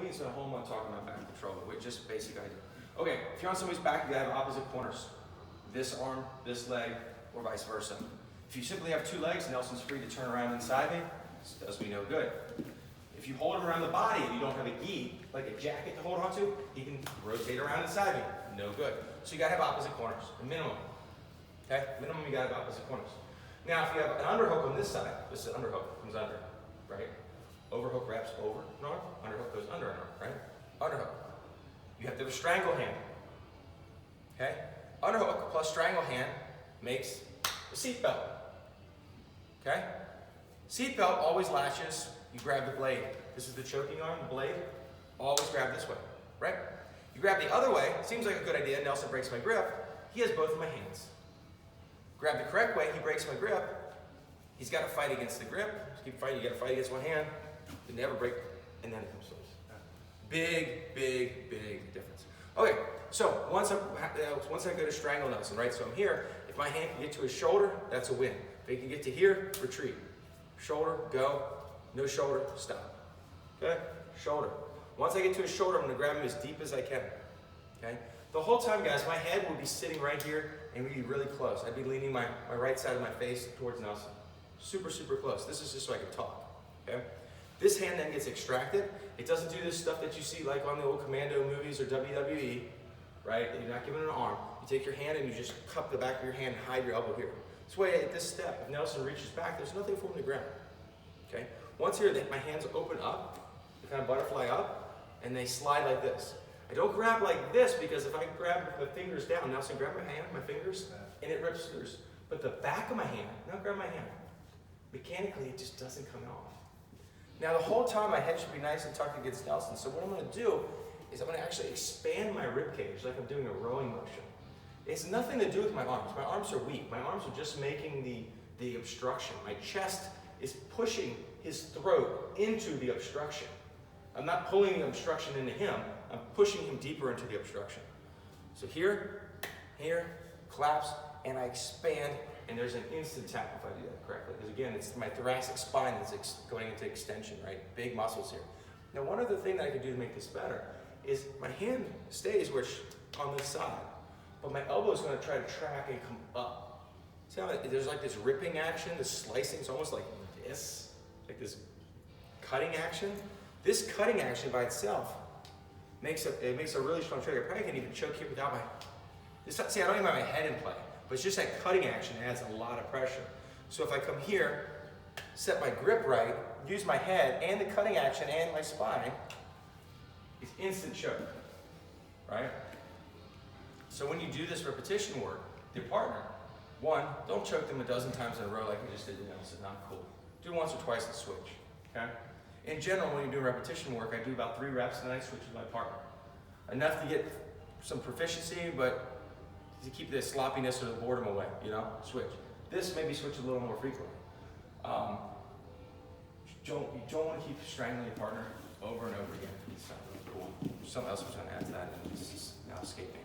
need to spend a whole month talking about back control, but just basic idea. Okay, if you're on somebody's back, you gotta have opposite corners. This arm, this leg, or vice versa. If you simply have two legs, Nelson's free to turn around inside me. This does me no good. If you hold him around the body and you don't have a gi, like a jacket to hold on to, he can rotate around inside me. No good. So you gotta have opposite corners, a minimum. Okay, minimum you gotta have opposite corners. Now if you have an underhook on this side, this is an underhook, comes under, right? Overhook wraps over an arm, underhook goes under an arm, right? Underhook. You have to have a strangle hand. Okay? Underhook plus strangle hand makes a seat belt. Okay? Seat belt always latches, you grab the blade. This is the choking arm, the blade. Always grab this way, right? You grab the other way, seems like a good idea. Nelson breaks my grip. He has both of my hands. Grab the correct way, he breaks my grip. He's got to fight against the grip. Just keep fighting, you got to fight against one hand. You never break, and then it comes loose. Big, big, big difference. Okay, so once I go to strangle Nelson, right? So I'm here. If my hand can get to his shoulder, that's a win. If he can get to here, retreat. Shoulder, go. No shoulder, stop. Okay? Shoulder. Once I get to his shoulder, I'm going to grab him as deep as I can. Okay? The whole time, guys, my head would be sitting right here and we'd be really close. I'd be leaning my right side of my face towards Nelson. Super, super close. This is just so I can talk. Okay? This hand then gets extracted. It doesn't do this stuff that you see like on the old Commando movies or WWE, right? You're not giving it an arm. You take your hand and you just cup the back of your hand and hide your elbow here. This way, at this step, if Nelson reaches back, there's nothing for him to grab. Okay? Once here, my hands open up, they kind of butterfly up, and they slide like this. I don't grab like this because if I grab the fingers down, Nelson, grab my hand, my fingers, and it rips loose. But the back of my hand, now grab my hand. Mechanically, it just doesn't come off. Now, the whole time, my head should be nice and tucked against Nelson. So what I'm going to do is I'm going to actually expand my rib cage like I'm doing a rowing motion. It's nothing to do with my arms. My arms are weak. My arms are just making the obstruction. My chest is pushing his throat into the obstruction. I'm not pulling the obstruction into him. I'm pushing him deeper into the obstruction. So here, collapse, and I expand, and there's an instant tap if I do that correctly. Because again, it's my thoracic spine that's going into extension, right? Big muscles here. Now, one other thing that I can do to make this better is my hand stays on this side, but my elbow is going to try to track and come up. See how there's like this ripping action, this slicing, it's almost like this, like this cutting action. This cutting action by itself makes a really strong trigger. I probably can even choke here without see, I don't even have my head in play, but it's just that cutting action adds a lot of pressure. So if I come here, set my grip right, use my head and the cutting action and my spine, it's instant choke, right? So when you do this repetition work, the partner, one, don't choke them a dozen times in a row like we just did with Nelson, not cool. Do it once or twice and switch, okay? In general, when you do repetition work, I do about 3 reps and then I switch with my partner. Enough to get some proficiency, but to keep the sloppiness or the boredom away, you know, switch. This maybe switch a little more frequently. You don't want to keep strangling your partner over and over again. It's not really cool. Something else was going to add to that and it's just now escaping.